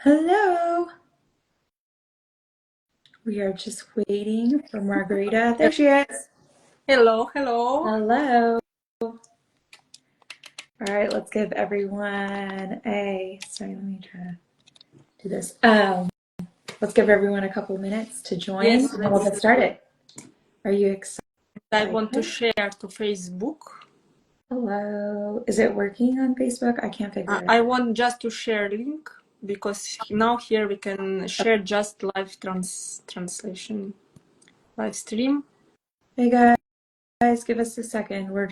Hello. We are just waiting for Margarita. There she is. Hello, hello. Hello. All right, let's give everyone sorry, let me try to do this. Let's give everyone a couple minutes to join Yes, and then we'll get started. Are you excited? I want to share to Facebook. Hello. Is it working on Facebook? I can't figure it I out. want just to share link because now here we can share just live translation, live stream. Hey guys, give us a second. We're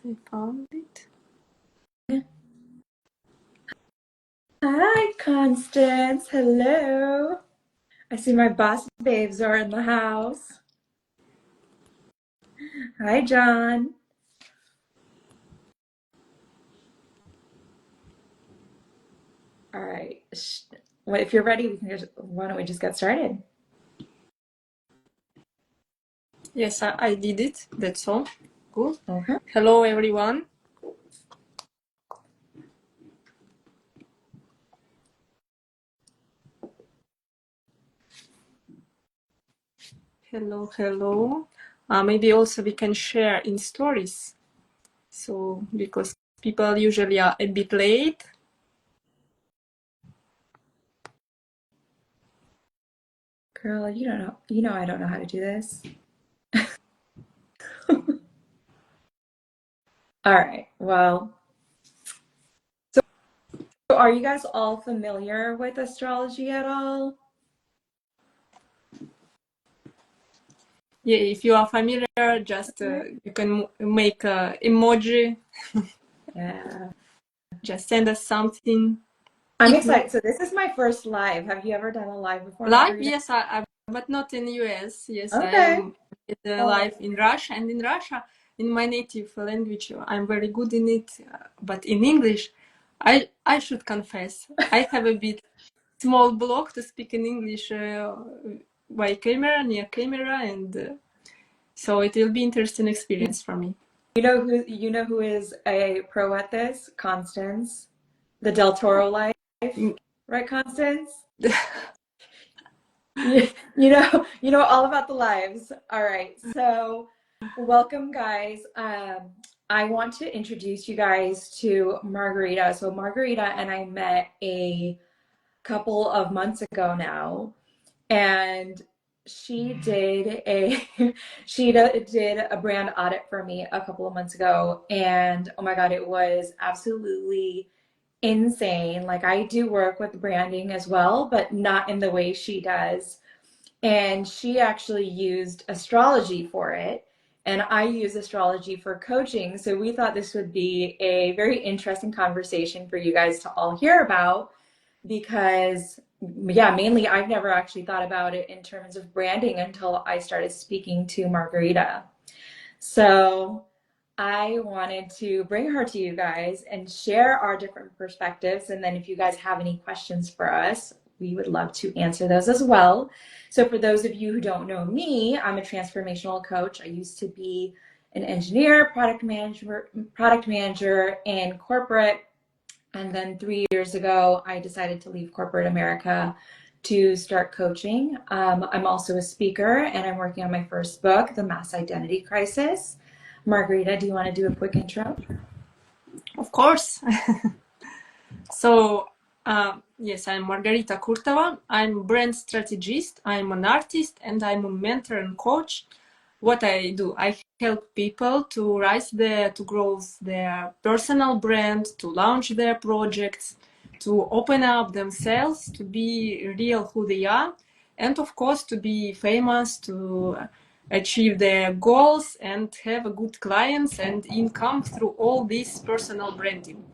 I found it. Hi, Constance. Hello. I see my boss babes are in the house. Hi, John. All right. Well, if you're ready, why don't we just get started? Yes, I did it. That's all. Good. Okay. Hello, everyone. Hello, hello. Maybe also we can share in stories. So because people usually are a bit late. Girl, you don't know. I don't know how to do this. All right. Well, so are you guys all familiar with astrology at all? Yeah, if you are familiar, just you can make a emoji. Yeah. Just send us something. I'm If not excited. So this is my first live. Have you ever done a live before, live, Margarita? yes, but not in US. Yes, I Okay. am Oh, live in Russia, and in Russia, in my native language, I'm very good in it. But in English, I should confess, I have a bit small block to speak in English by camera, near camera, and so it will be interesting experience for me. you know who is a pro at this? Constance, the Del Toro life, Mm. right, Constance? You know all about the lives. All right. So, welcome guys. I want to introduce you guys to Margarita. So Margarita and I met a couple of months ago now, and she did a did a brand audit for me a couple of months ago, and oh my God, it was absolutely insane. Like, I do work with branding as well, but not in the way she does. And she actually used astrology for it. And I use astrology for coaching. So we thought this would be a very interesting conversation for you guys to all hear about because, yeah, mainly I've never actually thought about it in terms of branding until I started speaking to Margarita. So I wanted to bring her to you guys and share our different perspectives. And then if you guys have any questions for us, we would love to answer those as well. So for those of you who don't know me, I'm a transformational coach. I used to be an engineer, product manager in corporate. And then 3 years ago, I decided to leave corporate America to start coaching. I'm also a speaker and I'm working on my first book, The Mass Identity Crisis. Margarita, do you want to do a quick intro? Of course. So, yes, I'm Margarita Kurtova. I'm a brand strategist, I'm an artist, and I'm a mentor and coach. What I do, I help people to to grow their personal brand, to launch their projects, to open up themselves, to be real who they are, and of course, to be famous, to achieve their goals and have a good clients and income through all this personal branding.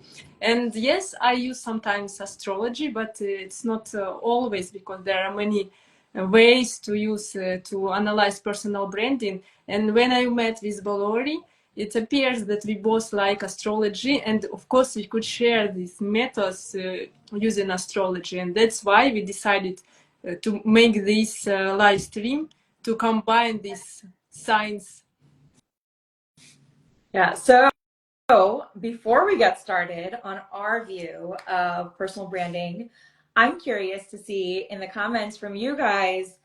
And yes, I use sometimes astrology, but it's not always, because there are many ways to use to analyze personal branding. And when I met with Bolori, it appears that we both like astrology, and of course we could share these methods using astrology, and that's why we decided to make this live stream to combine these signs. Yeah, so before we get started on our view of personal branding, I'm curious to see in the comments from you guys,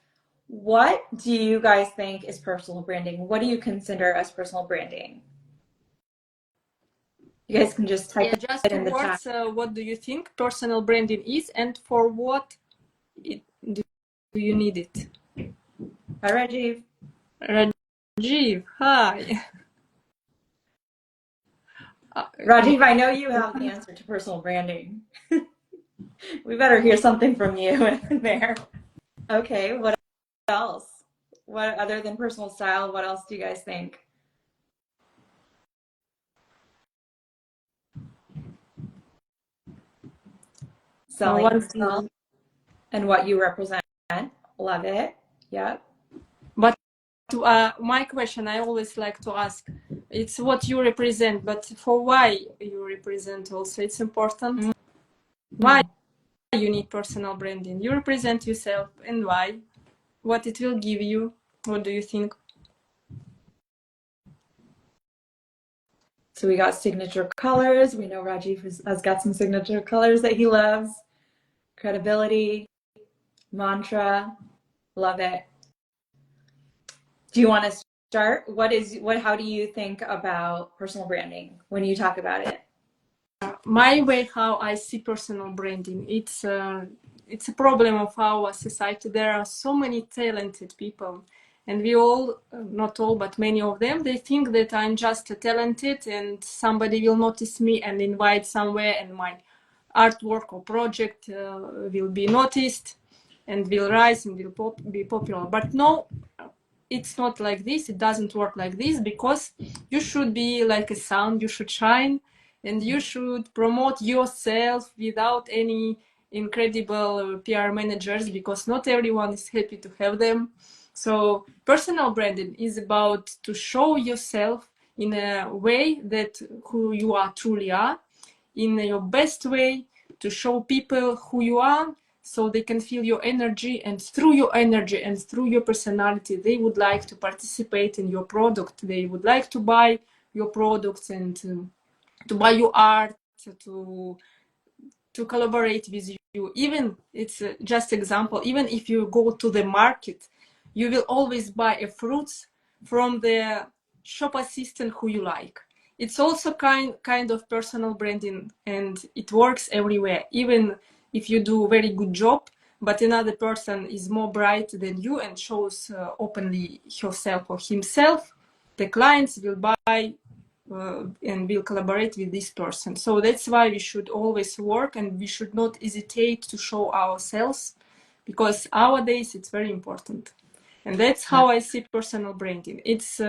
what do you guys think is personal branding? What do you consider as personal branding? You guys can just type Yeah, just it two in the chat. words. What do you think personal branding is, and for what do you need it? Hi, Rajiv. Rajiv, hi. Rajiv, I know you have the answer to personal branding. We better hear something from you in there. Okay, what else? What other than personal style, what else do you guys think? Selling yourself and what you represent. Love it. Yep. But my question I always like to ask, it's what you represent, but for why you represent also, it's important. Mm-hmm. Why you need personal branding? You represent yourself, and why? What it will give you? What do you think? So we got signature colors. We know Rajiv has got some signature colors that he loves. Credibility, mantra, love it. Do you want to start? How do you think about personal branding when you talk about it? My way how I see personal branding, it's a problem of our society. There are so many talented people, and we all, not all, but many of them, they think that I'm just talented and somebody will notice me and invite somewhere, and my artwork or project will be noticed and will rise and will be popular. But no, it's not like this. It doesn't work like this, because you should be like a sun, you should shine, and you should promote yourself without any incredible PR managers, because not everyone is happy to have them. So personal branding is about to show yourself in a way that who you are truly are, in your best way, to show people who you are, so they can feel your energy, and through your energy and through your personality, they would like to participate in your product. They would like to buy your products and to buy your art, to collaborate with you. Even it's just example, even if you go to the market, you will always buy a fruits from the shop assistant who you like. It's also kind of personal branding, and it works everywhere. Even if you do a very good job, but another person is more bright than you and shows openly herself or himself, the clients will buy and will collaborate with this person. So that's why we should always work, and we should not hesitate to show ourselves, because nowadays it's very important. And that's how I see personal branding. It's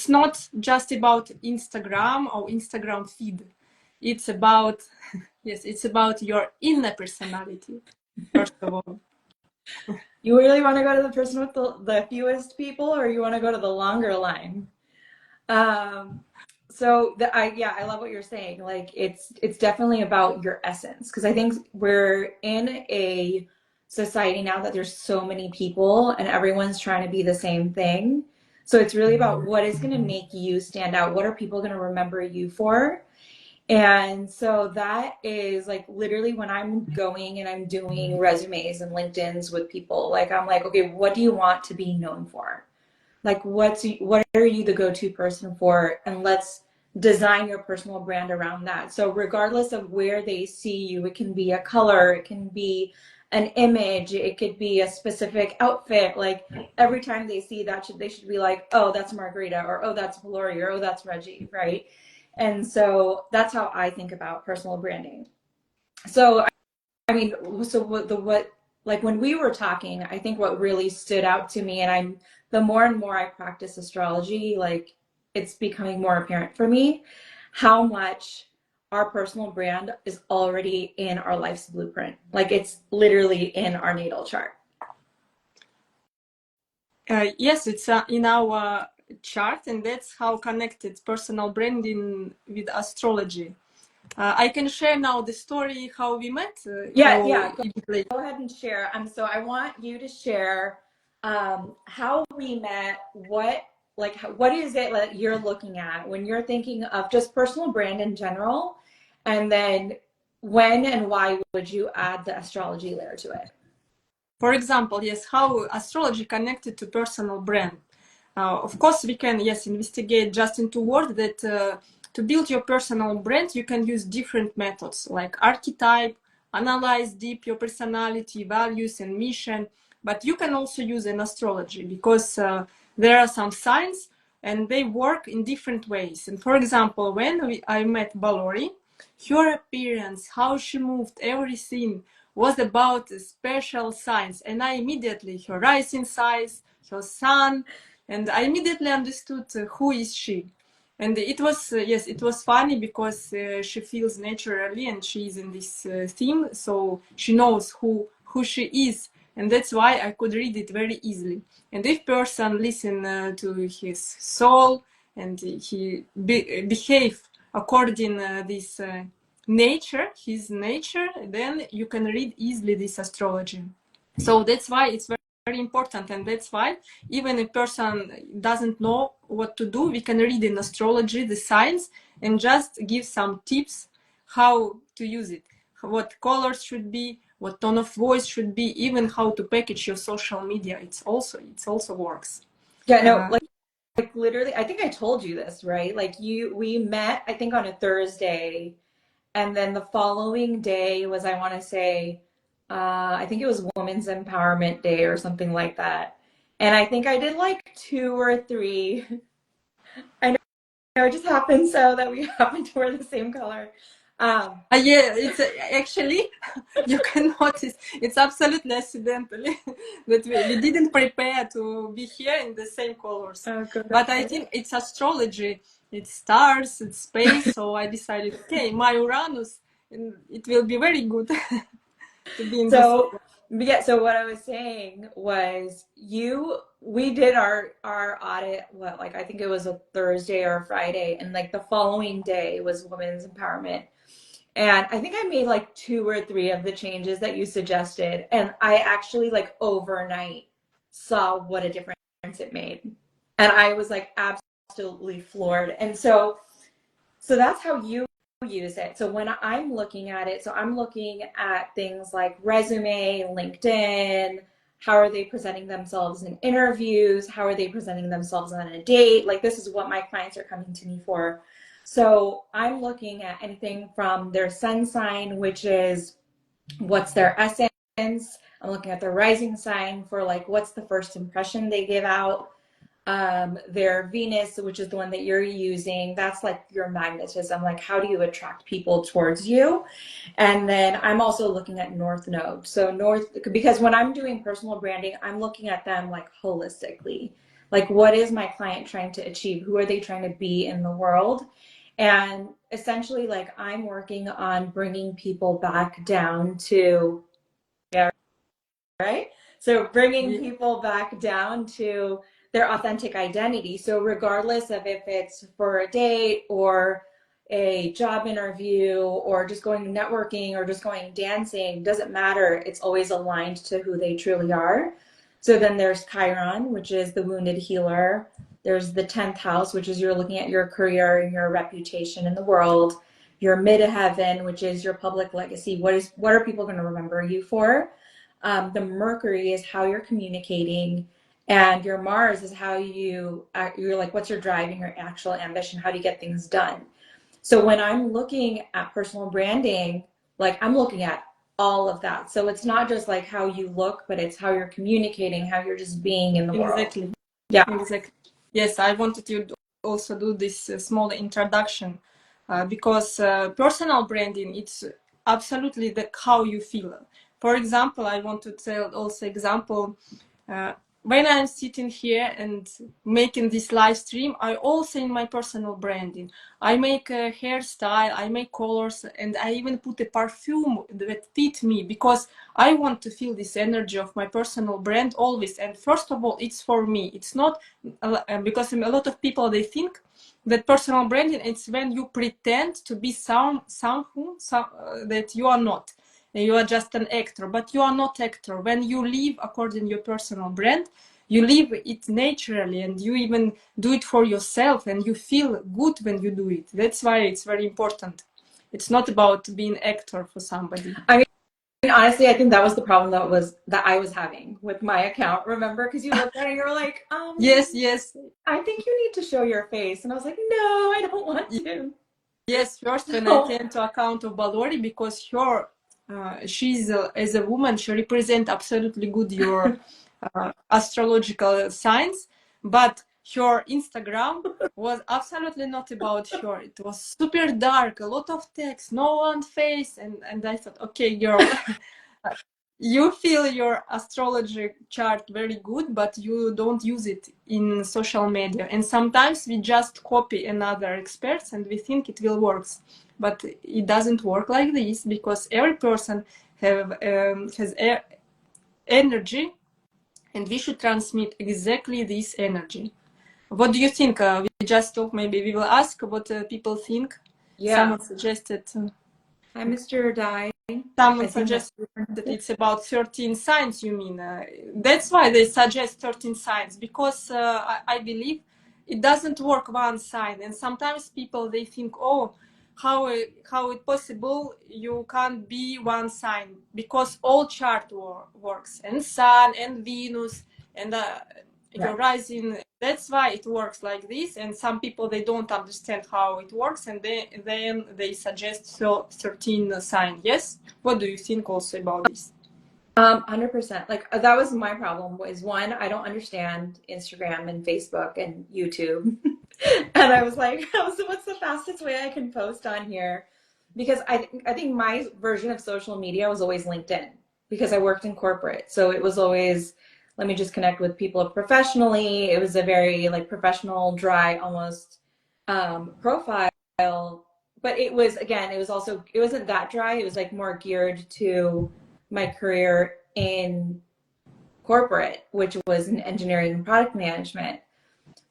not just about Instagram or Instagram feed. It's about yes, it's about your inner personality, first of all. You really want to go to the person with the fewest people, or you want to go to the longer line? Um, I love what you're saying. Like it's definitely about your essence, because I think we're in a society now that there's so many people and everyone's trying to be the same thing. So it's really about what is going to make you stand out. What are people going to remember you for? And so that is like literally when I'm going and I'm doing resumes and LinkedIn's with people, like I'm like, okay, what do you want to be known for? Like what are you the go-to person for? And let's design your personal brand around that. So regardless of where they see you, it can be a color, it can be an image, it could be a specific outfit. Like every time they see that, they should be like, oh, that's Margarita, or oh, that's Valori, or oh, that's Reggie, right? And so that's how I think about personal branding. So I mean, so what like when we were talking, I think what really stood out to me, and the more and more I practice astrology, like it's becoming more apparent for me how much our personal brand is already in our life's blueprint. Like it's literally in our natal chart. Yes, it's in our chart, and that's how connected personal branding with astrology. I can share now the story how we met. Yeah, How yeah. Go ahead and share. So I want you to share. how we met, what is it that you're looking at when you're thinking of just personal brand in general, and then when and why would you add the astrology layer to it? For example, yes, how astrology connected to personal brand. Of course, we can, yes, investigate just into word that to build your personal brand, you can use different methods like archetype, analyze deep your personality, values, and mission. But you can also use an astrology because there are some signs and they work in different ways. And for example, when I met Balori, her appearance, how she moved, everything was about special signs. And I immediately, her rising signs, her sun, and I immediately understood who is she. And it was, yes, it was funny because she feels naturally and she is in this theme. So she knows who she is. And that's why I could read it very easily. And if person listen to his soul and he behave according this nature, his nature, then you can read easily this astrology. So that's why it's very important, and that's why even a person doesn't know what to do, we can read in astrology the signs and just give some tips how to use it, what colors should be, what tone of voice should be, even how to package your social media. It's also works. Yeah, no, like literally, I think I told you this, right? We met, I think on a Thursday, and then the following day was, I want to say, I think it was Women's Empowerment Day or something like that. And I think I did like two or three. I know it just happened so that we happened to wear the same color. Um, Yeah, it's actually you can notice it's absolutely accidentally that we didn't prepare to be here in the same colors. oh But I goodness. think it's astrology, it's stars, it's space. So I decided, okay, my Uranus, and it will be very good to be in this. So yeah, so what I was saying was we did our audit, what, like I think it was a Thursday or a Friday, and like the following day was Women's Empowerment. And I think I made like two or three of the changes that you suggested. And I actually like overnight saw what a difference it made. And I was like absolutely floored. And so that's how you use it. So when I'm looking at it, so I'm looking at things like resume, LinkedIn, how are they presenting themselves in interviews? How are they presenting themselves on a date? Like, this is what my clients are coming to me for. So I'm looking at anything from their sun sign, which is what's their essence. I'm looking at their rising sign for like what's the first impression they give out. Their Venus, which is the one that you're using, that's like your magnetism. Like, how do you attract people towards you? And then I'm also looking at North Node. So North, because when I'm doing personal branding, I'm looking at them like holistically. Like, what is my client trying to achieve? Who are they trying to be in the world? And essentially, like, I'm working on bringing people back down to, yeah, right? So bringing Yeah, people back down to their authentic identity. So regardless of if it's for a date or a job interview or just going networking or just going dancing, doesn't matter. It's always aligned to who they truly are. So then there's Chiron, which is the wounded healer. There's the 10th house, which is you're looking at your career and your reputation in the world. Your midheaven, which is your public legacy. What are people going to remember you for? The Mercury is how you're communicating, and your Mars is how you're like, what's your driving or actual ambition? How do you get things done? So when I'm looking at personal branding, like I'm looking at all of that. So it's not just like how you look, but it's how you're communicating, how you're just being in the world. exactly. Yeah. Exactly. Yes, I wanted to also do this small introduction because personal branding, it's absolutely the how you feel. For example, I want to tell also example uh, when I'm sitting here and making this live stream, I also in my personal branding. I make a hairstyle, I make colors, and I even put a perfume that fit me because I want to feel this energy of my personal brand always. And first of all, it's for me. It's not because a lot of people they think that personal branding it's when you pretend to be someone that you are not. you are just an actor, but you are not actor. When you live according to your personal brand, you live it naturally, and you even do it for yourself, and you feel good when you do it. That's why it's very important. It's not about being actor for somebody. I mean, honestly, I think that was the problem that I was having with my account. Remember, because you looked at it and you were like, Yes, I think you need to show your face, and I was like, no, I don't want to. yes. First, when I So came to account of Balori, because her, she's as a woman, she represent absolutely good your astrological signs, but her Instagram was absolutely not about her. It was super dark, a lot of text, no one face, and I thought, okay, girl, you feel your astrology chart very good, but you don't use it in social media. And sometimes we just copy another experts and we think it will work, but it doesn't work like this, because every person has energy, and we should transmit exactly this energy. What do you think? We just talk. Maybe we will ask what people think. yeah. Someone suggested. Hi, Mr. Dye. I Someone think that's suggested that it's about 13 signs, you mean. That's why they suggest 13 signs, because I believe it doesn't work one sign. And sometimes people, they think, oh, how it possible you can't be one sign, because all chart works, and sun and Venus and right. your rising. That's why it works like this. And some people, they don't understand how it works, and then they suggest 13 sign. Yes, what do you think also about this? 100%. Like that was my problem was one, I don't understand Instagram and Facebook and YouTube. And I was like, what's the fastest way I can post on here? Because I think my version of social media was always LinkedIn because I worked in corporate. So it was always, let me just connect with people professionally. It was a very like professional, dry, almost profile. But it was, again, it was also, it wasn't that dry. It was like more geared to my career in corporate, which was in engineering and product management.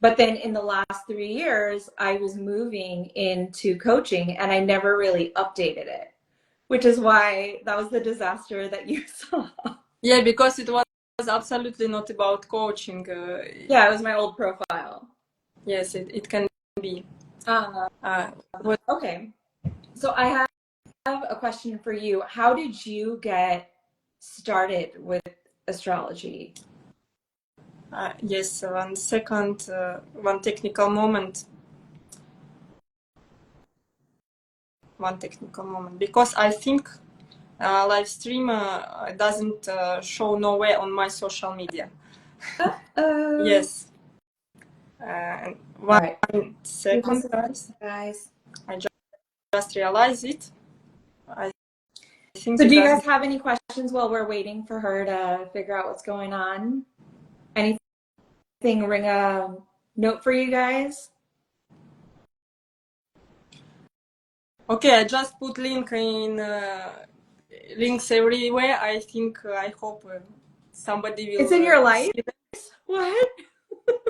But then in the last 3 years, I was moving into coaching and I never really updated it, which is why that was the disaster that you saw. Yeah, because it was absolutely not about coaching. Yeah, it was my old profile. Yes, it can be. Uh, What? okay. So I have a question for you. How did you get started with astrology? Yes, one second, one technical moment. One technical moment, because I think live stream doesn't show nowhere on my social media. Uh-oh. Yes. All One right. Give us second, a guys. second, guys. I just realized it. I think So it do you guys doesn't. have any questions while we're waiting for her to figure out what's going on? Anything ring a note for you guys? Okay, I just put link in links everywhere. I think I hope somebody It's will in your life? see that. What?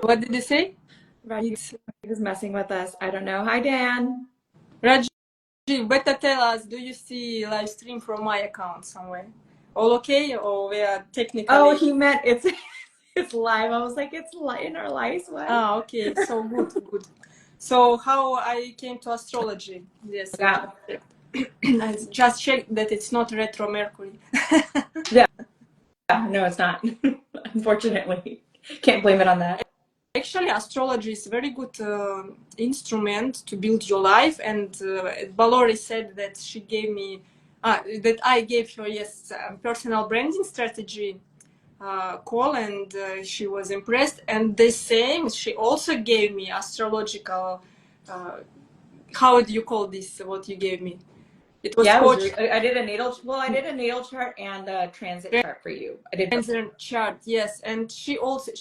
What did you say? Rajiv It's is messing with us. I don't know. Hi, Dan. Rajiv. Better tell us. Do you see live stream from my account somewhere? All okay, or we are Oh, technically? he meant it's it's live. I was like, it's in our lives. What? Ah, okay. So good, good. So how I came to astrology? Yes, I Yeah. just I just checked that it's not retro Mercury. Yeah. No, it's not. Unfortunately. Can't blame it on that. Actually, astrology is a very good instrument to build your life. And Balori said that she gave me, that I gave her, yes, personal branding strategy call, and she was impressed. And the same, she also gave me astrological, uh, how do you call this, what you gave me? It was Yeah, coach I did a natal, well, I did a natal chart and a transit chart for you. I did both. Answer chart, yes. And she also,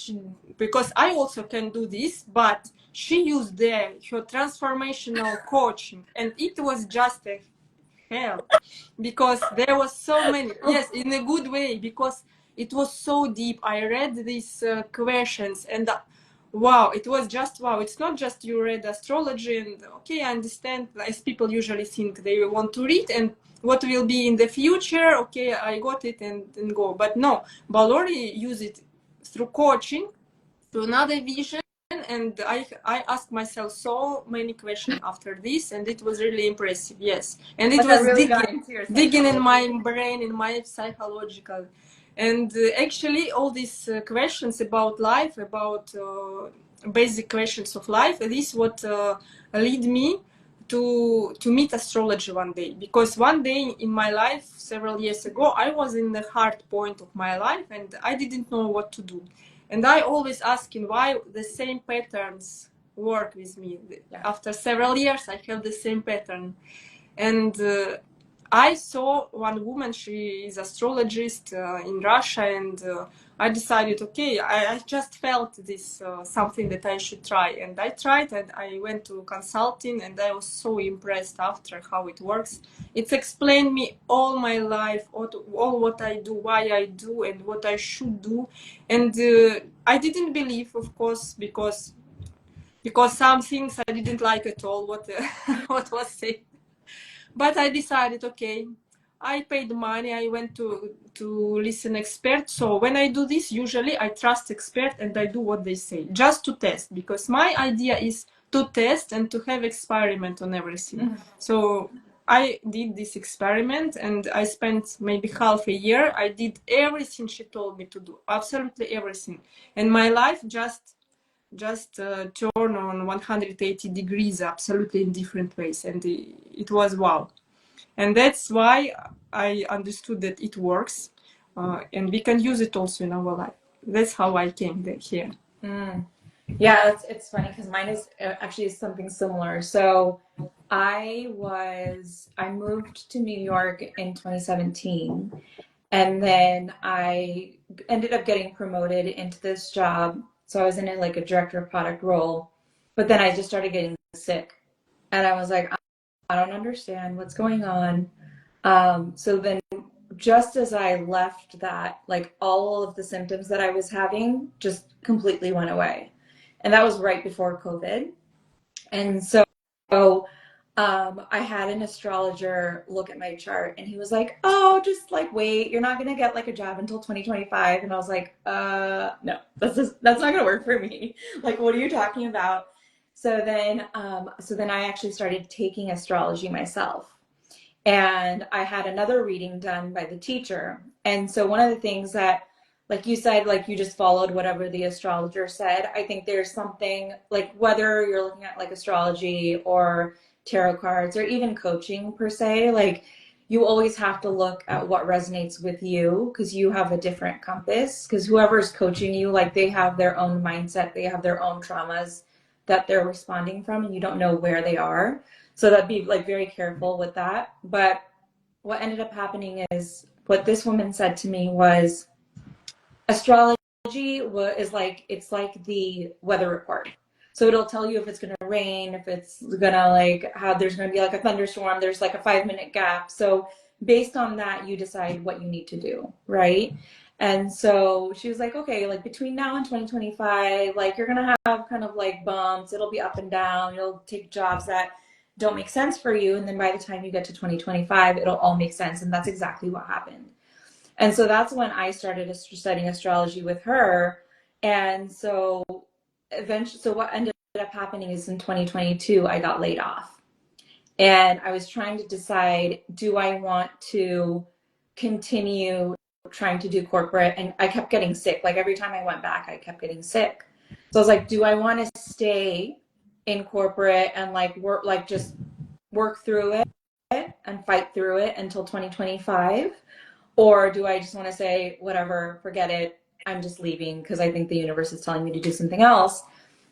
because I also can do this, but she used her transformational coaching, and it was just a hell, because there was so many, yes, in a good way, because it was so deep. I read these questions, and wow, it was just wow. It's not just you read astrology and okay, I understand, as people usually think they want to read and what will be in the future. Okay, I got it and go. But no, Balori use it through coaching to another vision. And I asked myself so many questions after this, and it was really impressive. Yes, and it Like I was really got into your digging in my psychology. brain, in my psychological. And actually, all these questions about life, about basic questions of life, this what lead me to meet astrology one day. Because one day in my life, several years ago, I was in the hard point of my life, and I didn't know what to do. And I always asking why the same patterns work with me. Yeah. After several years, I have the same pattern. And I saw one woman, she is astrologist in Russia, and I decided, okay, I just felt this something that I should try. And I tried, and I went to consulting, and I was so impressed after how it works. It's explained me all my life, all what I do, why I do, and what I should do. And I didn't believe, of course, because some things I didn't like at all what what was said. But I decided, okay, I paid money, I went to listen expert. So when I do this, usually I trust expert and I do what they say, just to test, because my idea is to test and to have experiment on everything. Mm-hmm. So I did this experiment and I spent maybe half a year. I did everything she told me to do, absolutely everything. And my life just turn on 180 degrees, absolutely in different ways. And it was wow. And that's why I understood that it works, and we can use it also in our life. That's how I came here. Mm. Yeah, it's funny because mine is actually something similar. So I moved to New York in 2017, and then I ended up getting promoted into this job. So I was in like a director of product role, but then I just started getting sick, and I was like, I don't understand what's going on. So then just as I left that, like all of the symptoms that I was having just completely went away. And that was right before COVID. And so I had an astrologer look at my chart and he was like, oh, just like wait, you're not gonna get like a job until 2025. And I was like, no, that's not gonna work for me. Like, what are you talking about? So then I actually started taking astrology myself. And I had another reading done by the teacher. And so one of the things that, like you said, like you just followed whatever the astrologer said. I think there's something like whether you're looking at like astrology or tarot cards or even coaching per se, like you always have to look at what resonates with you because you have a different compass. Because whoever's coaching you, like they have their own mindset, they have their own traumas that they're responding from, and you don't know where they are. So that'd be like very careful with that. But what ended up happening is what this woman said to me was astrology is like it's like the weather report. So it'll tell you if it's gonna rain, if it's gonna like how there's gonna be like a thunderstorm, there's like a 5 minute gap. So based on that, you decide what you need to do, right? And so she was like, okay, like between now and 2025, like you're gonna have kind of like bumps, it'll be up and down, you'll take jobs that don't make sense for you, and then by the time you get to 2025, it'll all make sense. And that's exactly what happened. And so that's when I started studying astrology with her. And so eventually, so what ended up happening is in 2022, I got laid off. And I was trying to decide, do I want to continue trying to do corporate? And I kept getting sick. Like every time I went back, I kept getting sick. So I was like, do I want to stay in corporate and like work, like just work through it and fight through it until 2025? Or do I just want to say, whatever, forget it, I'm just leaving because I think the universe is telling me to do something else?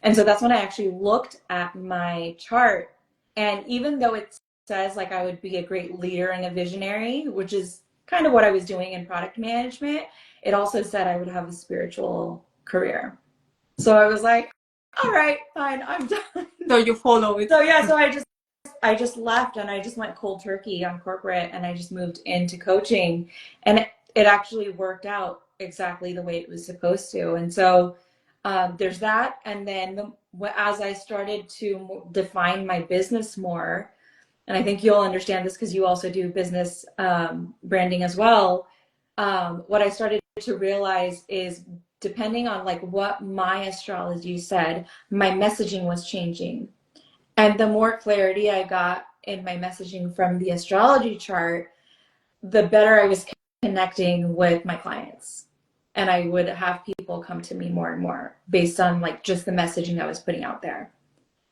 And so that's when I actually looked at my chart. And even though it says like I would be a great leader and a visionary, which is kind of what I was doing in product management, it also said I would have a spiritual career. So I was like, all right, fine, I'm done. So you follow it. So yeah, so I just left and I just went cold turkey on corporate and I just moved into coaching, and it actually worked out exactly the way it was supposed to. And so There's that. And then as I started to define my business more, and I think you'll understand this because you also do business branding as well. What I started to realize is depending on like what my astrology said, my messaging was changing. And the more clarity I got in my messaging from the astrology chart, the better I was connecting with my clients. And I would have people come to me more and more based on like just the messaging I was putting out there.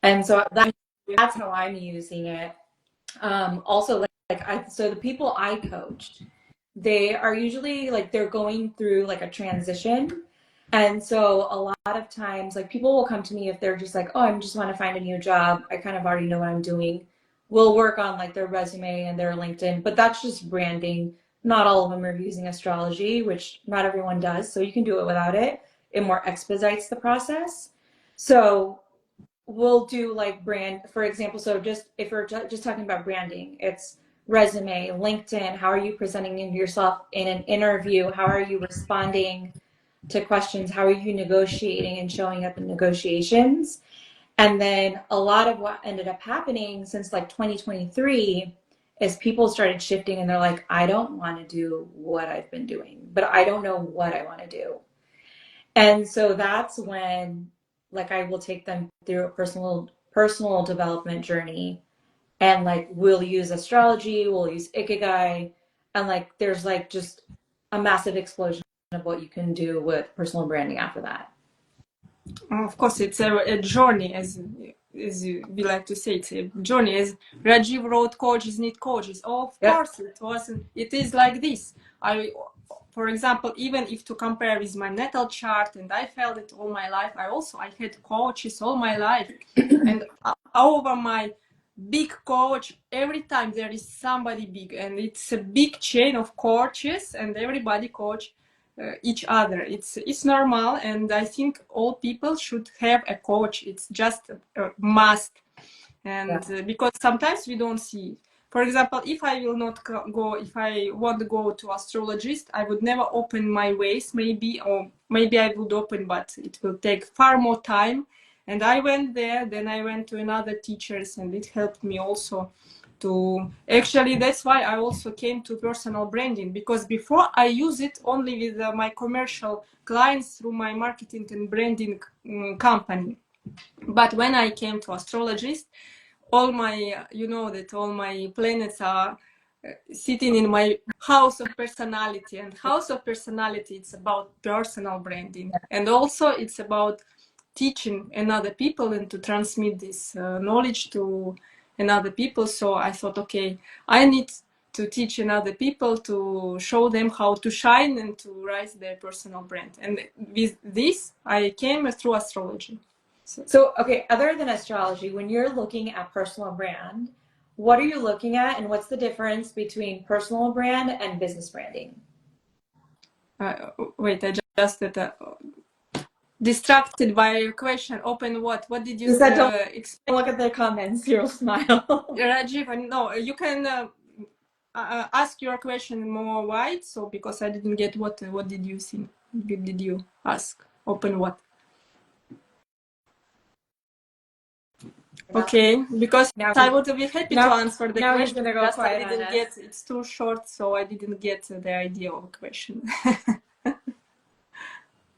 And so that's how I'm using it. Also, so the people I coach, they are usually like they're going through like a transition. And so a lot of times, like people will come to me if they're just like, oh, I just want to find a new job. I kind of already know what I'm doing. We'll work on like their resume and their LinkedIn, but that's just branding. Not all of them are using astrology, which not everyone does. So you can do it without it. It more expedites the process. So we'll do like brand, for example. So just if we're just talking about branding, it's resume, LinkedIn. How are you presenting yourself in an interview? How are you responding to questions? How are you negotiating and showing up in negotiations? And then a lot of what ended up happening since like 2023 is people started shifting and they're like, I don't want to do what I've been doing, but I don't know what I want to do. And so that's when like I will take them through a personal development journey, and like we'll use astrology, we'll use ikigai, and like there's like just a massive explosion of what you can do with personal branding after that. Of course, it's a journey, as we like to say. It's a journey. As Rajiv wrote, coaches need coaches. Oh, of Yep. course, it wasn't. It is like this. For example, even if to compare with my natal chart, and I felt it all my life. I had coaches all my life, and over my big coach, every time there is somebody big, and it's a big chain of coaches, and everybody coach each other. It's normal, and I think all people should have a coach. It's just a must, and Yeah. because sometimes we don't see. For example, if I will not go, if I want to go to astrologist, I would never open my ways, maybe, or maybe I would open, but it will take far more time. And I went there, then I went to another teachers, and it helped me also to actually, that's why I also came to personal branding, because before I use it only with my commercial clients through my marketing and branding company. But when I came to astrologist, all my, you know, that all my planets are sitting in my house of personality, and house of personality, it's about personal branding, and also it's about teaching another people and to transmit this knowledge to another people. So I thought, okay, I need to teach another people, to show them how to shine and to rise their personal brand. And with this I came through astrology. So, okay, other than astrology, when you're looking at personal brand, what are you looking at, and what's the difference between personal brand and business branding? Wait, I just distracted by your question. Open what? What did you You said don't explain? look at the comments, you'll smile. Rajiv, no, you can ask your question more wide. So because I didn't get what did you think? Did you ask? Open what? Okay, because Now, I would be happy to answer the now he's question. gonna go Just I quiet on didn't us. get, it's too short, so I didn't get the idea of a question.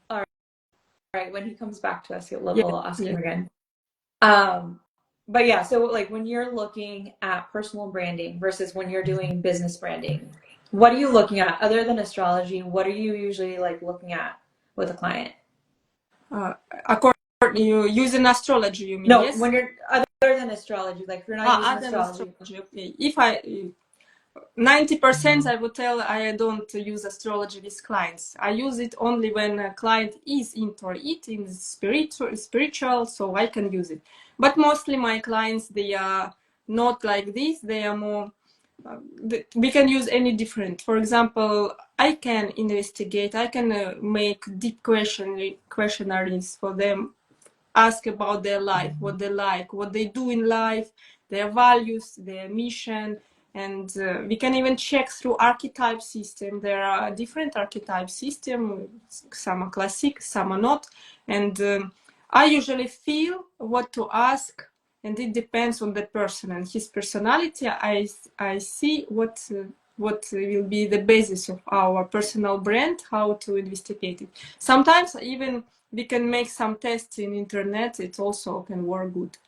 All right, when he comes back to us, Yes, we'll ask him yes. again. Um, but yeah, so like when you're looking at personal branding versus when you're doing business branding, what are you looking at other than astrology? What are you usually like looking at with a client? According you using astrology, you mean? No, Yes. when you're other than astrology, like if you're not using Other astrology. astrology. Okay. If I 90% I would tell I don't use astrology with clients. I use it only when a client is into it, in spiritual, so I can use it. But mostly my clients, they are not like this. They are more, we can use any different. For example, I can investigate, I can make deep questionnaires for them, ask about their life, what they like, what they do in life, their values, their mission, and we can even check through archetype system. There are different archetype system. Some are classic, some are not, and I usually feel what to ask, and it depends on the person and his personality. I see what will be the basis of our personal brand, how to investigate it. Sometimes even we can make some tests in internet. It also can work good.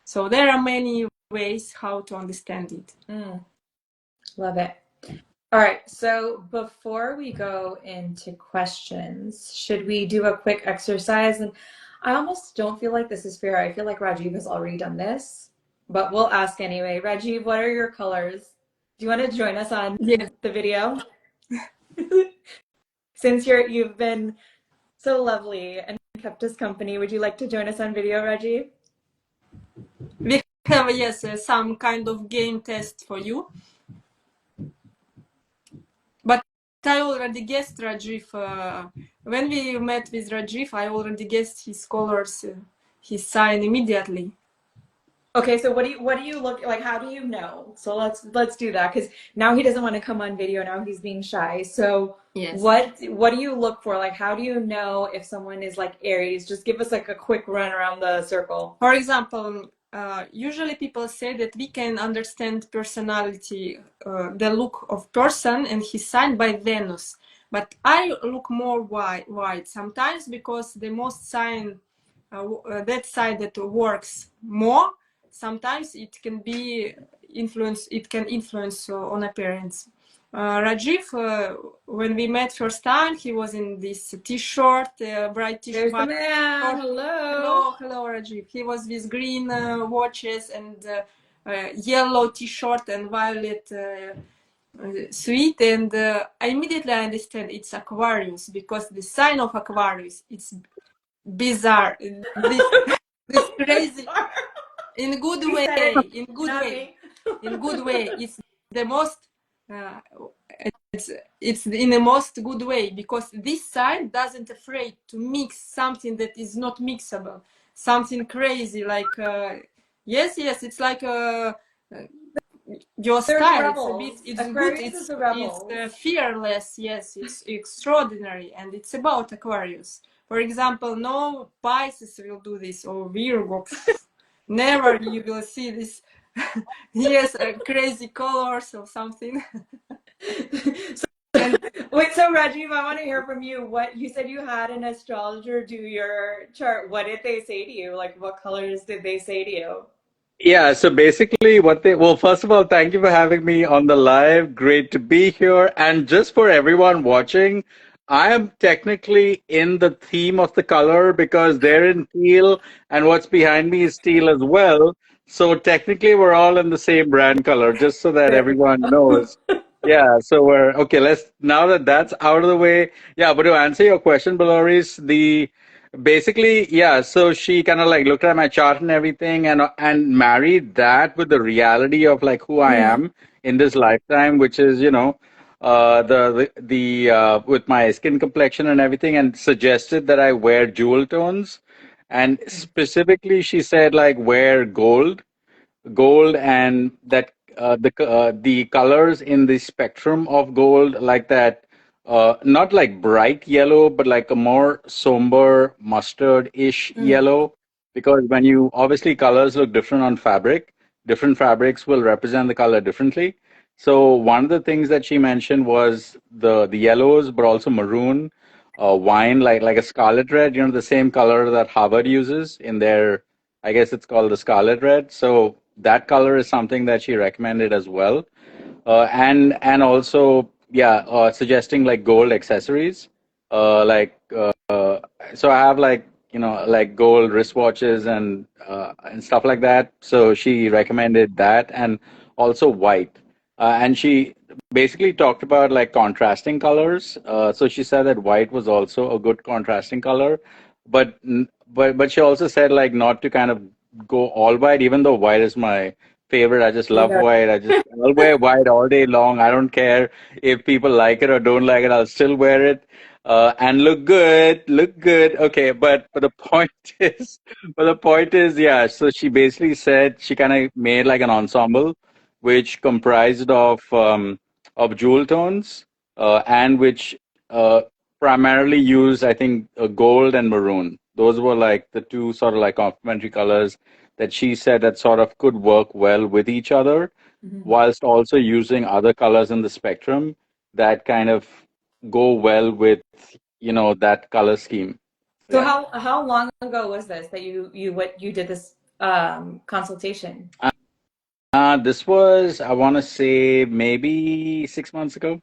So there are many ways how to understand it. Love it. All right, so before we go into questions, should we do a quick exercise? And I almost don't feel like this is fair. I feel like Rajiv has already done this, but we'll ask anyway. Rajiv, what are your colors? Do you want to join us on Yes. the video? Since you've been so lovely and kept us company, would you like to join us on video, Rajiv? We have, yes, some kind of game test for you. But I already guessed Rajiv. When we met with Rajiv, I already guessed his colors, his sign immediately. Okay, so what do you look like? How do you know? So let's do that because now he doesn't want to come on video. Now he's being shy. So Yes. what do you look for? Like, how do you know if someone is like Aries? Just give us like a quick run around the circle. For example, usually people say that we can understand personality, the look of person and his sign by Venus. But I look more wide sometimes because the most sign, that side that works more, sometimes it can be influence. It can influence on appearance. Rajiv, when we met first time, he was in this t-shirt, bright There's the t-shirt. man. Hello. Hello, Rajiv. He was with green watches and yellow t-shirt and violet suite, and I immediately understand it's Aquarius because the sign of Aquarius, it's bizarre. This crazy in good way, in good way, in good way. It's the most. Uh, it's in the most good way because this sign doesn't afraid to mix something that is not mixable, something crazy like yes, it's like your They're the style. It's a bit, rebels. it's good, Aquarius is the rebels. it's fearless. Yes, it's extraordinary, and it's about Aquarius. For example, no Pisces will do this, or Virgo. Never you will see this. Yes, crazy colors or something. And wait, so Rajiv, I want to hear from you. What you said you had an astrologer do your chart. What did they say to you? Like, what colors did they say to you? Yeah, so basically well, first of all, thank you for having me on the live. Great to be here. And just for everyone watching, I am technically in the theme of the color because they're in teal and what's behind me is teal as well. So technically we're all in the same brand color, just so that There we everyone go. knows. Yeah, so we're okay, now that that's out of the way, yeah, but to answer your question, Beloris, basically, yeah, so she kind of like looked at my chart and everything and married that with the reality of like who I Mhm. am in this lifetime, which is, the with my skin complexion and everything, and suggested that I wear jewel tones. And specifically, she said like wear gold and that the colors in the spectrum of gold like that, not like bright yellow but like a more somber mustard-ish Mm. yellow, because when you obviously colors look different on fabric, different fabrics will represent the color differently. So one of the things that she mentioned was the yellows, but also maroon, wine, like a scarlet red, the same color that Harvard uses in their, I guess it's called the scarlet red. So that color is something that she recommended as well. And also, yeah, suggesting like gold accessories. Like so I have like, like gold wristwatches and stuff like that. So she recommended that, and also white. And she basically talked about like contrasting colors. So she said that white was also a good contrasting color, but she also said like not to kind of go all white, even though white is my favorite. I just love Yeah. white. I'll wear white all day long. I don't care if people like it or don't like it. I'll still wear it and look good. Look good. Okay, but the point is, yeah. So she basically said she kind of made like an ensemble. which comprised of jewel tones, and which primarily used, I think, gold and maroon. Those were like the two sort of like complementary colors that she said that sort of could work well with each other, Mhm. whilst also using other colors in the spectrum that kind of go well with, that color scheme. So Yeah. how long ago was this that you did this consultation? This was, I want to say, maybe 6 months ago.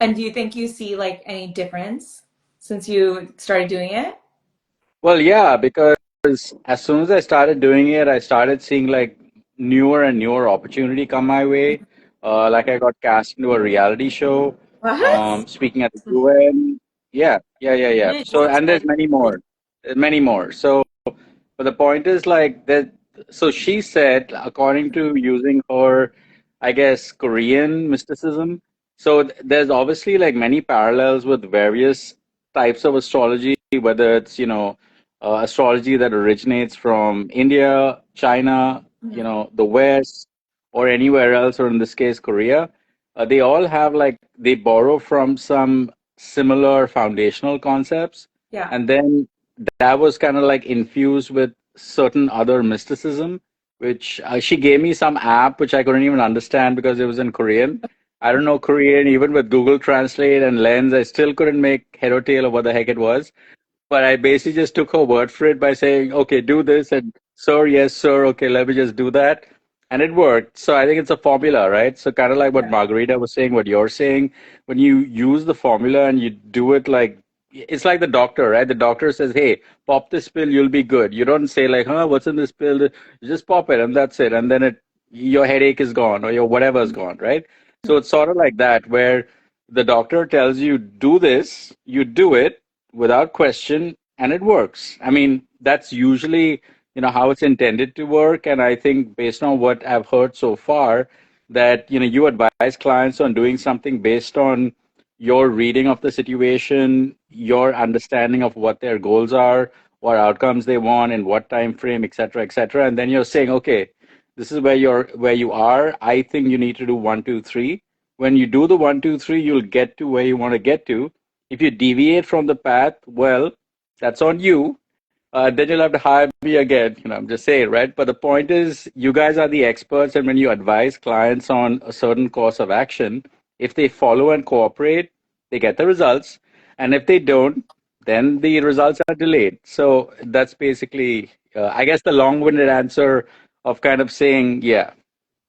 And do you think you see like any difference since you started doing it? Well, yeah, because as soon as I started doing it, I started seeing like newer and newer opportunity come my way. Like I got cast into a reality show, What? speaking at the UN. Yeah, yeah, yeah, yeah. Yeah, it So, works and there's like many this. more. There's many more. So, but the point is like that. So she said, according to using her, I guess, Korean mysticism. So there's obviously like many parallels with various types of astrology, whether it's, astrology that originates from India, China, Mhm. the West, or anywhere else, or in this case, Korea. They all have like, they borrow from some similar foundational concepts. Yeah. And then that was kind of like infused with certain other mysticism, which she gave me some app which I couldn't even understand because it was in Korean. I don't know Korean, even with Google Translate and Lens, I still couldn't make head or tail of what the heck it was. But I basically just took her word for it by saying, okay, do this, and sir, yes, sir, okay, let me just do that. And it worked. So I think it's a formula, right? So kind of like what Yeah. Margarita was saying, what you're saying, when you use the formula and you do it like, it's like the doctor, right? The doctor says, hey, pop this pill, you'll be good. You don't say like, huh, what's in this pill? You just pop it and that's it. And then your headache is gone or your whatever is gone, right? So it's sort of like that, where the doctor tells you, do this, you do it without question, and it works. I mean, that's usually, how it's intended to work. And I think based on what I've heard so far, that, you advise clients on doing something based on your reading of the situation, your understanding of what their goals are, what outcomes they want, in what time frame, et cetera, et cetera. And then you're saying, okay, this is where you are. I think you need to do one, two, three. When you do the one, two, three, you'll get to where you want to get to. If you deviate from the path, well, that's on you. Then you'll have to hire me again. I'm just saying, right? But the point is, you guys are the experts, and when you advise clients on a certain course of action, if they follow and cooperate, they get the results. And if they don't, then the results are delayed. So that's basically, I guess, the long-winded answer of kind of saying, yeah.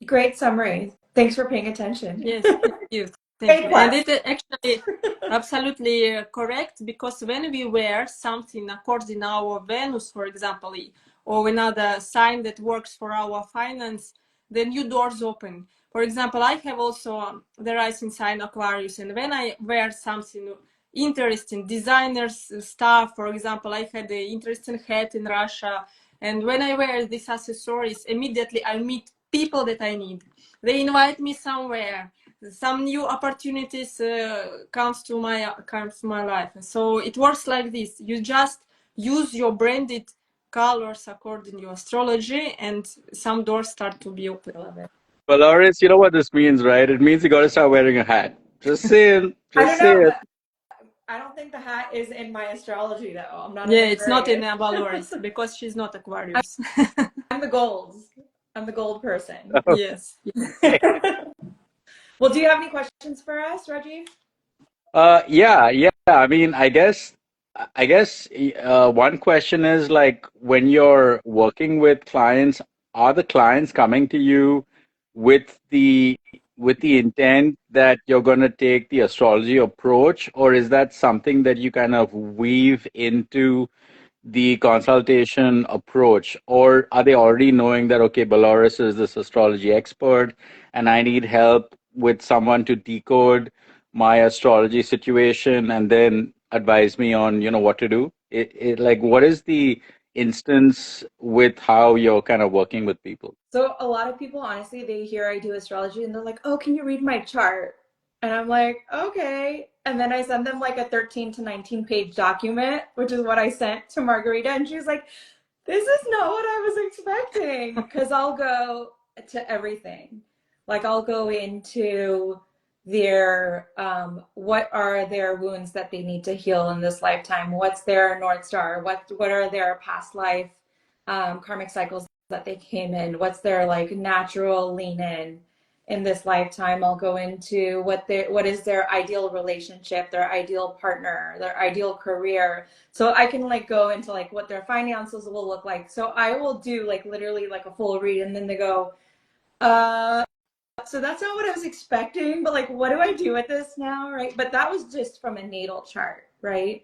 Great summary. Thanks for paying attention. Yes, thank you. Thank A you. And plus. it actually absolutely correct, because when we wear something according our Venus, for example, or another sign that works for our finance, then new doors open. For example, I have also the rising sign Aquarius, and when I wear something interesting, designers stuff, for example, I had the interesting hat in Russia, and when I wear these accessories, immediately I meet people that I need. They invite me somewhere, some new opportunities comes to my life. So it works like this: you just use your branded colors according to your astrology, and some doors start to be open. I love it. Well, Lawrence, you know what this means, right? It means you got to start wearing a hat. Just saying, I just don't know, saying. but I don't think the hat is in my astrology though. I'm not an Yeah, it's not in Aquarius. Valores because she's not Aquarius. I'm the gold. I'm the gold person. Yes. Well, do you have any questions for us, Rajiv? Yeah, yeah. I mean, I guess, one question is like when you're working with clients, are the clients coming to you with the intent that you're going to take the astrology approach, or is that something that you kind of weave into the consultation approach, or are they already knowing that, okay, Belarus is this astrology expert and I need help with someone to decode my astrology situation and then advise me on, what to do? Like, what is the instance with how you're kind of working with people? So a lot of people, honestly, they hear I do astrology and they're like, "Oh, can you read my chart?" And I'm like, "Okay." And then I send them like a 13 to 19 page document, which is what I sent to Margarita, and she's like, "This is not what I was expecting," because I'll go to everything. Like I'll go into their what are their wounds that they need to heal in this lifetime? What's their North Star? What are their past life karmic cycles that they came in? What's their like natural lean in this lifetime? I'll go into what is their ideal relationship, their ideal partner, their ideal career. So I can like go into like what their finances will look like. So I will do like literally like a full read, and then they go, so that's not what I was expecting, but like, what do I do with this now, right? But that was just from a natal chart, right?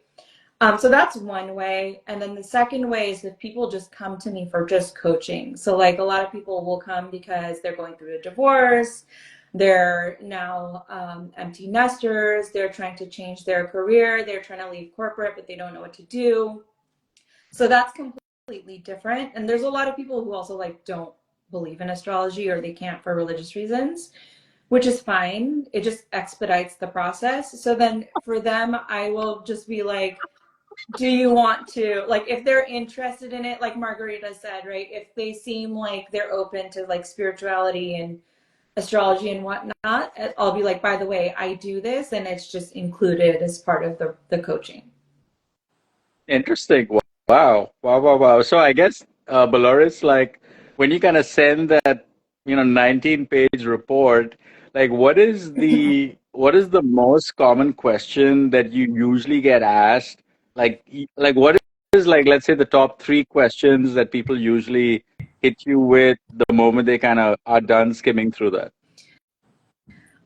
So that's one way. And then the second way is if people just come to me for just coaching. So like a lot of people will come because they're going through a divorce, they're now empty nesters, they're trying to change their career, they're trying to leave corporate, but they don't know what to do. So that's completely different. And there's a lot of people who also like don't believe in astrology or they can't for religious reasons, which is fine. It just expedites the process. So then for them, I will just be like, do you want to, like, if they're interested in it, like Margarita said, right? If they seem like they're open to like spirituality and astrology and whatnot, I'll be like, by the way, I do this, and it's just included as part of the coaching. Interesting. Wow. Wow, wow, wow. So I guess, Belarus, like when you kind of send that, 19-page report, like what is the most common question that you usually get asked? Like what is like, let's say the top three questions that people usually hit you with the moment they kind of are done skimming through that?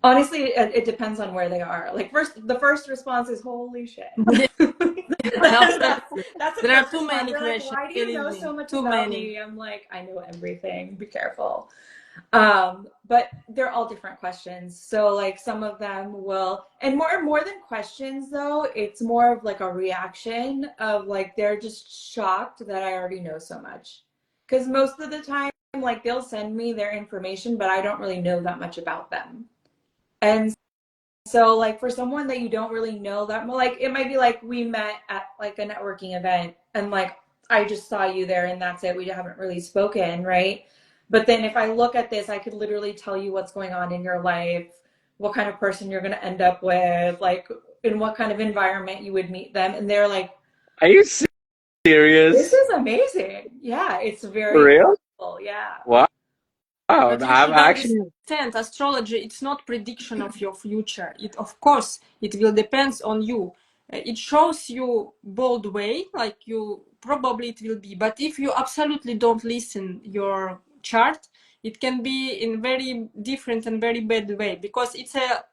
Honestly, it depends on where they are. Like the first response is holy shit. Absolutely. That's the There are first too response. many They're like, questions, why do you believe know me. so much Too about many. me? I'm like, I know everything. Be careful. But they're all different questions. So like some of them will, and more than questions though, it's more of like a reaction of like they're just shocked that I already know so much. Because most of the time, like they'll send me their information, but I don't really know that much about them. And so like for someone that you don't really know that, like it might be like we met at like a networking event and like I just saw you there and that's it. We haven't really spoken, right? But then if I look at this, I could literally tell you what's going on in your life, what kind of person you're going to end up with, like in what kind of environment you would meet them. And they're like, Are you this serious? is amazing. Yeah, it's For very real? powerful. Yeah. Wow. But you I'm should actually understand, astrology, it's not prediction of your future. It, of course, it will depends on you. It shows you bold way, like you probably it will be. But if you absolutely don't listen your chart, it can be in very different and very bad way because it's a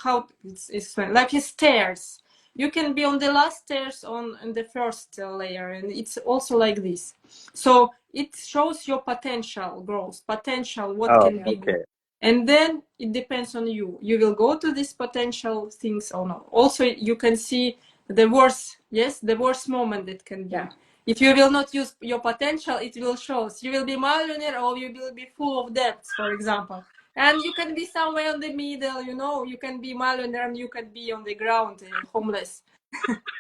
how it's like a stairs. You can be on the last stairs on the first layer, and it's also like this. So it shows your potential growth, potential what Oh, can Yeah. be, okay. and then it depends on you. You will go to these potential things or not. Also, you can see the worst, yes, the worst moment that can be. Yeah. If you will not use your potential, it will show. You will be millionaire or you will be full of debts, for example. And you can be somewhere in the middle, you can be millionaire and you can be on the ground, homeless.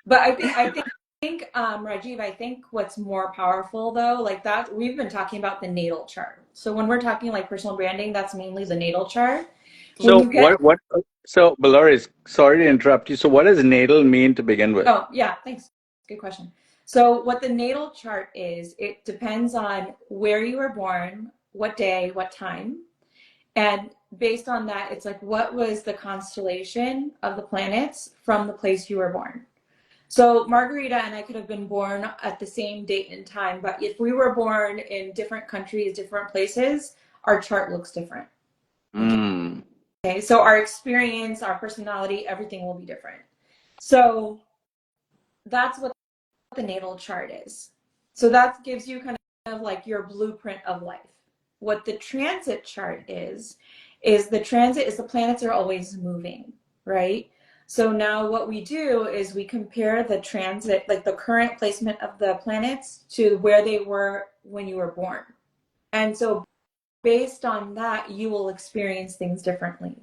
But I think Rajiv, I think what's more powerful though, like that we've been talking about the natal chart. So when we're talking like personal branding, that's mainly the natal chart. When So you get so Belarus, sorry to interrupt you. So what does natal mean to begin with? Oh, yeah, thanks. Good question. So what the natal chart is, it depends on where you were born, what day, what time. And based on that, it's like what was the constellation of the planets from the place you were born. So Margarita and I could have been born at the same date and time, but if we were born in different countries, different places, our chart looks different. Mm. Okay, so our experience, our personality, everything will be different. So that's what the natal chart is. So that gives you kind of like your blueprint of life. What the transit chart is the transit is the planets are always moving, right? So now what we do is we compare the transit, like the current placement of the planets to where they were when you were born. And so based on that, you will experience things differently.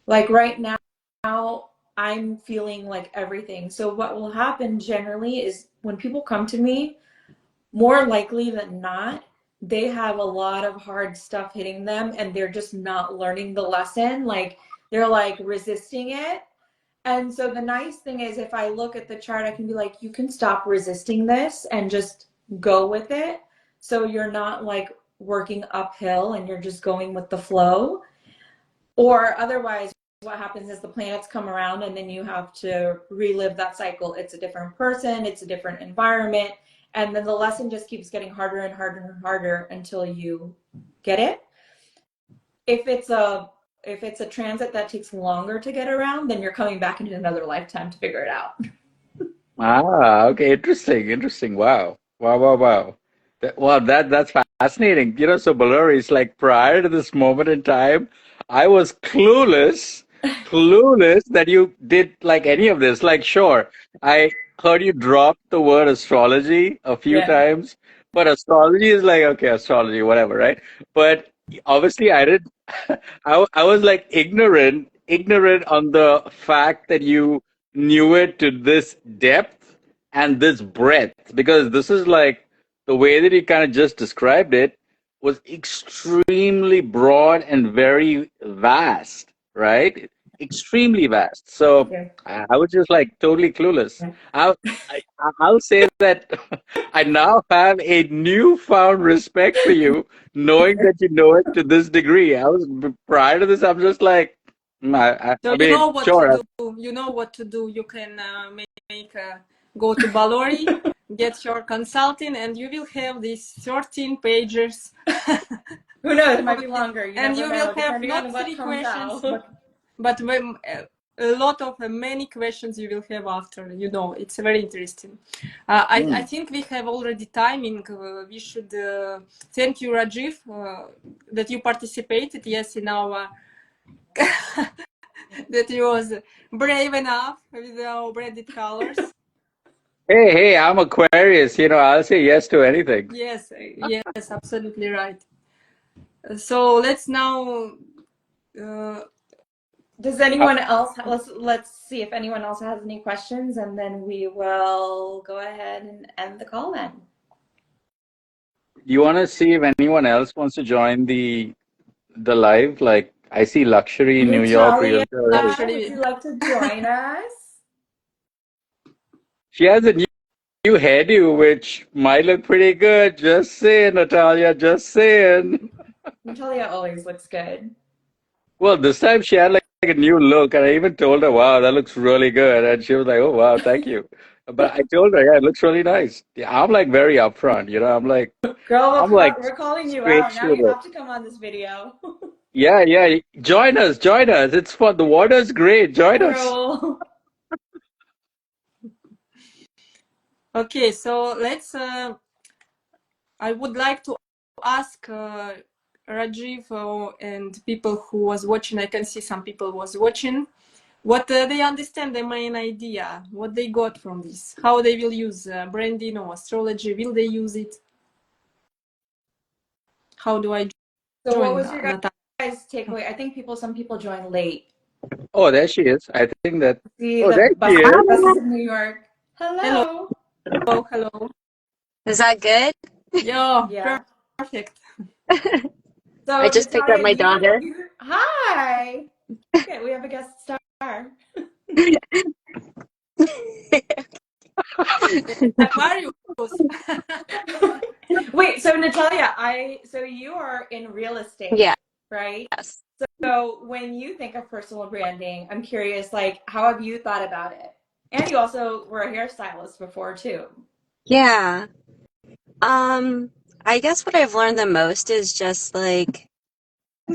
Like right now, I'm feeling like everything. So what will happen generally is when people come to me, more likely than not, they have a lot of hard stuff hitting them and they're just not learning the lesson. Like they're like resisting it. And so the nice thing is if I look at the chart, I can be like, you can stop resisting this and just go with it. So you're not like working uphill and you're just going with the flow. Or otherwise, what happens is the planets come around and then you have to relive that cycle. It's a different person, it's a different environment, and then the lesson just keeps getting harder and harder and harder until you get it. If it's a transit that takes longer to get around, then you're coming back in another lifetime to figure it out. Ah, okay, interesting, interesting. Wow, wow, wow, wow. Wow, that's fascinating. So Baluri, it's like prior to this moment in time, I was clueless that you did like any of this. Like, sure, I heard you drop the word astrology a few Yeah. times, but astrology is like, okay, astrology, whatever, right? But obviously, I didn't. I was like ignorant on the fact that you knew it to this depth and this breadth, because this is like the way that you kind of just described it was extremely broad and very vast, right? Extremely vast. So Yeah. I was just like totally clueless. Yeah. I, I'll say that I now have a newfound respect for you, knowing that you know it to this degree. Prior to this, I'm just like, So I you mean, know what to sure. do. You know what to do. You can go to Balori, get your consulting, and you will have these 13 pages. Who knows? It might be longer. You And never you will know, have depending on not what three comes questions, out. but a lot of many questions you will have after. It's very interesting. I Mm. think we have already timing. We should thank you, Rajiv, that you participated. Yes, in our that you was brave enough with our branded colors. Hey, I'm Aquarius. I'll say yes to anything. Yes, absolutely right. So let's now. Does Uh, anyone else, let's see if anyone else has any questions, and then we will go ahead and end the call then. you want to see if anyone else wants to join the live? Like, I see luxury New York Natalia, realtor already. would you Actually, like to join us? She has a new hairdo, which might look pretty good. Just saying, Natalia. Just saying. Natalia always looks good. Well, this time she had like a new look, and I even told her, "Wow, that looks really good." And she was like, "Oh, wow, thank you." But I told her, "Yeah, it looks really nice." Yeah, I'm like very upfront. Girl, I'm like we're calling you straight out. Now you shooter. have to come on this video. Yeah, yeah. Join us, join us. It's fun. The water's great. Join us. True. okay, so let's. I would like to ask Rajiv and people who was watching. I can see some people was watching. What they understand the main idea, what they got from this, how they will use branding or astrology. Will they use it? How do I So what join, was your Natalia? guys' takeaway? I think some people joined late. Oh, there she is. I think that. See Oh, the there she is. buses in New York. Hello, Hello. hello. Is that good? Yeah, Yeah. perfect. I So just picked up Natalia, my daughter. hi. Okay, we have a guest star. Aquarius. Wait, so Natalia, so you are in real estate, Yes. right? So when you think of personal branding, I'm curious, like, how have you thought about it? And you also were a hairstylist before too. Yeah. I guess what I've learned the most is just like,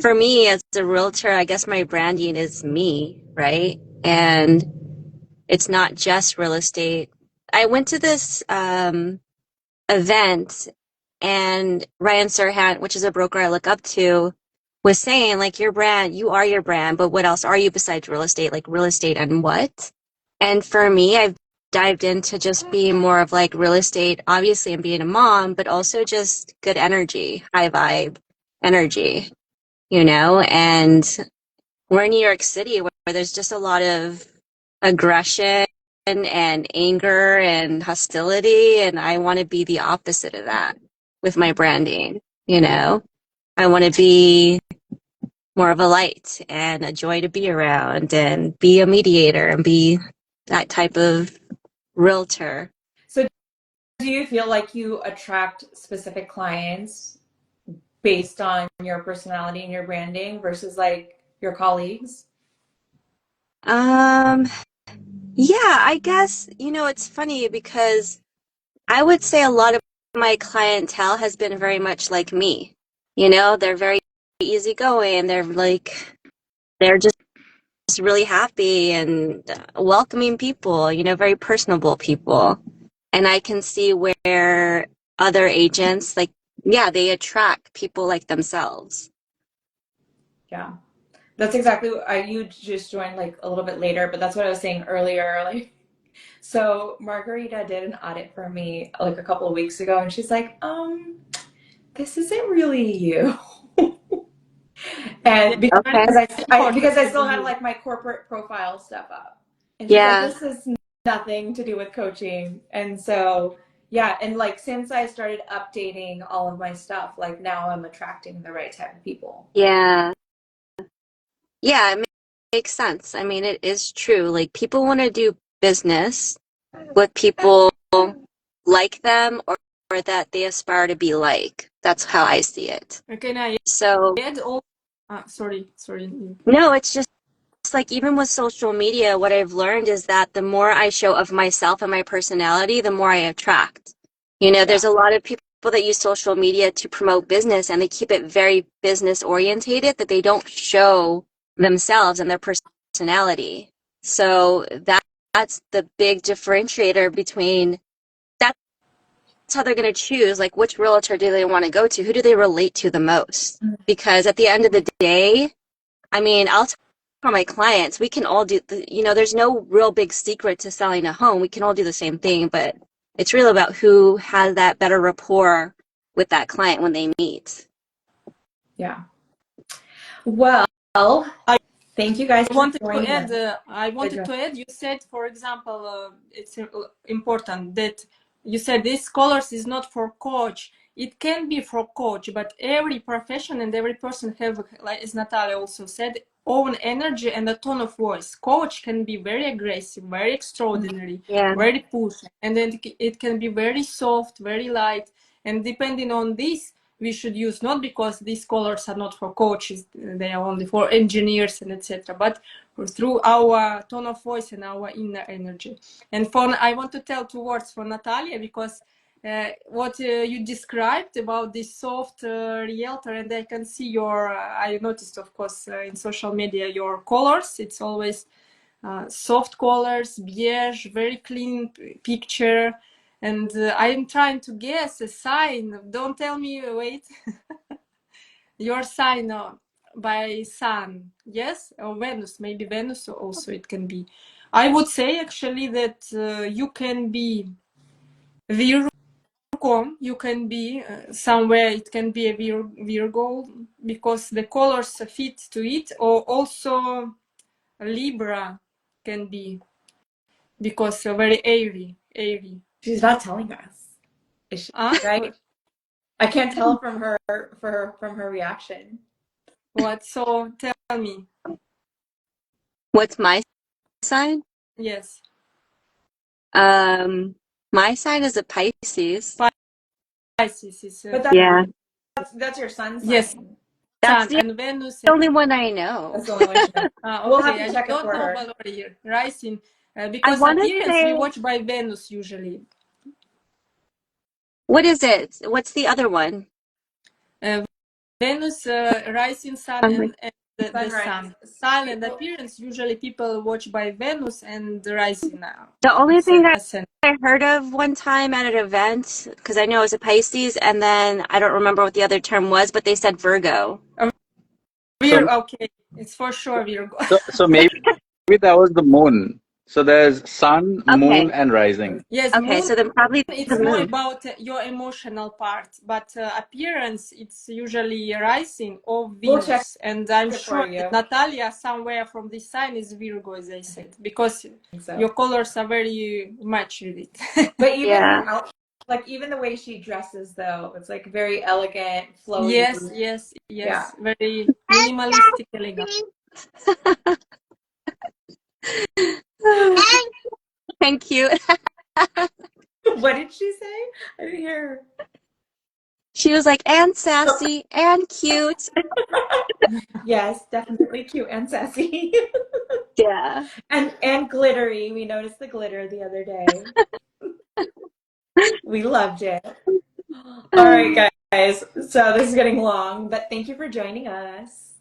for me as a realtor, I guess my branding is me, right? And it's not just real estate. I went to this event, and Ryan Serhant, which is a broker I look up to, was saying like, your brand, you are your brand, but what else are you besides real estate? Like, real estate and what? And for me, I've dived into just being more of like real estate, obviously, and being a mom, but also just good energy, high vibe energy, And we're in New York City, where there's just a lot of aggression and anger and hostility. And I want to be the opposite of that with my branding. you know? I want to be more of a light and a joy to be around and be a mediator and be that type of realtor. So do you feel like you attract specific clients based on your personality and your branding versus like your colleagues? Yeah, I guess, it's funny because I would say a lot of my clientele has been very much like me. They're very easygoing. They're just really happy and welcoming people, very personable people. And I can see where other agents, like, yeah, they attract people like themselves. Yeah. That's exactly what you just joined like a little bit later, but that's what I was saying earlier. Like, so Margarita did an audit for me like a couple of weeks ago, and she's like, this isn't really you. Yeah, And Okay. because important I to still be had you. like my corporate profile stuff up. And she's like, Yeah. this is nothing to do with coaching. And so, yeah, and like since I started updating all of my stuff, like now I'm attracting the right type of people. Yeah. Yeah, makes sense. I mean, it is true. Like, people want to do business with people like them or that they aspire to be like. That's how I see it. Can I So, add all? Sorry. no, it's just like even with social media, what I've learned is that the more I show of myself and my personality, the more I attract. Yeah. There's a lot of people that use social media to promote business and they keep it very business orientated, that they don't show themselves and their personality. So that's the big differentiator between that's how they're going to choose, like, which realtor do they want to go to? Who do they relate to the most? Because at the end of the day, I mean, I'll tell my clients, we can all do, there's no real big secret to selling a home. We can all do the same thing, but it's really about who has that better rapport with that client when they meet. Yeah. Well, I thank you guys for wanted to add. joining. I wanted to add. You said, for example, it's important that you said this scholars is not for coach. It can be for coach, but every profession and every person have, like as Natalia also said, own energy and a tone of voice. Coach can be very aggressive, very extraordinary, Yeah. very push, and then it can be very soft, very light. And depending on this, we should use, not because these colors are not for coaches, they are only for engineers and etc., but through our tone of voice and our inner energy. And I want to tell two words for Natalia, because what you described about this soft realtor, and I can see I noticed, of course, in social media, your colors. It's always soft colors, beige, very clean picture. And I'm trying to guess a sign. Don't tell me, wait. Your sign by sun, yes? Or Venus, maybe Venus also it can be. I would say actually that you can be Virgo, you can be somewhere, it can be a Virgo, because the colors fit to it, or also Libra can be, because very airy. She's not telling us. Is she right? I can't tell from her reaction. What? So tell me. What's my sign? Yes. My sign is a Pisces. Pisces is But Yeah. that's your sun yes, sign. That's Sun the and Venus. only one I know. That's the only one she knows. We'll have Okay, to I check it don't for know her. Valeria rising, I because want to appearance we say, watch by Venus usually. what is it? What's the other one? Uh, Venus, rising sun, and the Sunrise. sun. Silent appearance usually people watch by Venus and the rising now. The only It's thing a ascendant. I heard of one time at an event, because I know it was a Pisces, and then I don't remember what the other term was, but they said Virgo. So, Okay, it's for sure Virgo. so maybe that was the moon. So there's sun, Okay. moon, and rising. Yes, Okay, moon. so then probably the It's more moon. about your emotional part, but appearance, it's usually rising or We'll check Venus. And I'm it for sure you. that Natalia, somewhere from this sign, is Virgo, as I said, because I think so. your colors are very much with it. But even Yeah. her Like even the way she dresses though, it's like very elegant, flowy. Yes. Yeah. Very minimalistic, elegant. And cute. What did she say? I didn't hear her. She was like, and sassy and cute. Yes, definitely cute and sassy. Yeah. And glittery. We noticed the glitter the other day. We loved it. All right, guys. So this is getting long, but thank you for joining us.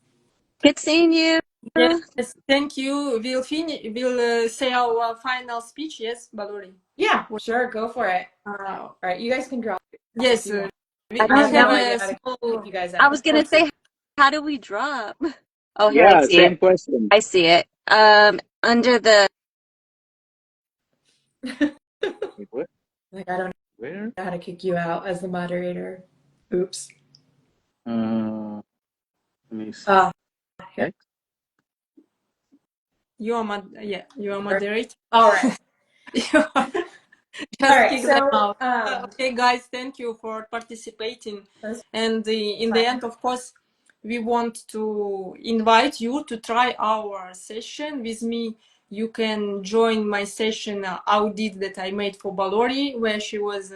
Good seeing you. Yes, thank you. We'll say our final speech. Yes, Balori. Yeah, sure, go for it. Uh, All right, you guys can drop if yes, you want. we, I I we have don't have no know. idea a how to kick small. you guys I out. was gonna say, how do we drop? Oh, here I Yeah, see it. same question. I see it. Under the Wait, what? Like, I don't Where? know how to kick you out as the moderator. Oops. Let me see. Uh, here. X? You are you are moderator. All right. All Just right. kick them So, out. Okay, guys, thank you for participating. that's And in the fine. end, of course, we want to invite you to try our session with me. You can join my session audit that I made for Balori, where she was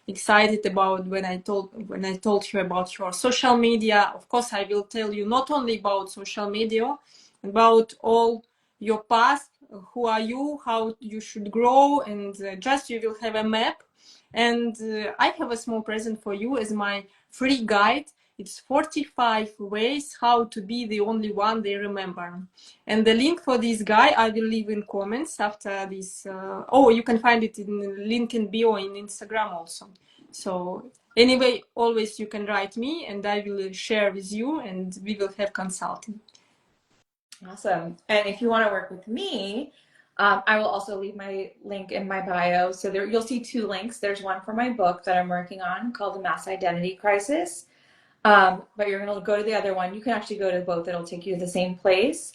excited about when I told her about her social media. Of course, I will tell you not only about social media, about all your past, who are you, how you should grow, and just you will have a map. And I have a small present for you as my free guide. It's 45 ways how to be the only one they remember. And the link for this guy I will leave in comments after this. Oh, you can find it in link in bio in Instagram also. So anyway, always you can write me and I will share with you and we will have consulting. Awesome. And if you want to work with me, I will also leave my link in my bio. So there, you'll see two links. There's one for my book that I'm working on called The Mass Identity Crisis. But you're going to go to the other one. You can actually go to both. It'll take you to the same place.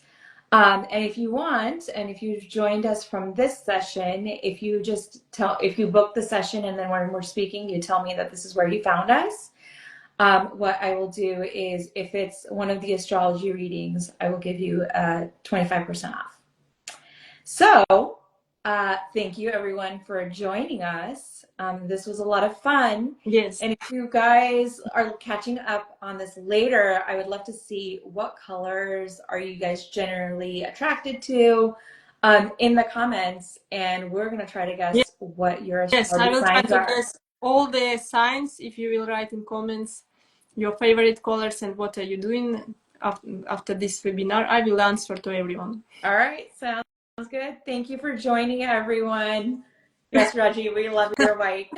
And if you want, and if you've joined us from this session, if you book the session and then when we're speaking, you tell me that this is where you found us. What I will do is if it's one of the astrology readings, I will give you 25% off. So thank you everyone for joining us. This was a lot of fun. Yes. And if you guys are catching up on this later, I would love to see what colors are you guys generally attracted to in the comments. And we're going to try to guess what your Yes, I astrology will try signs to are. guess all the signs. If you will write in comments your favorite colors and what are you doing after this webinar, I will answer to everyone. All right, sounds good. Thank you for joining, everyone. Yes, Reggie, we love your white.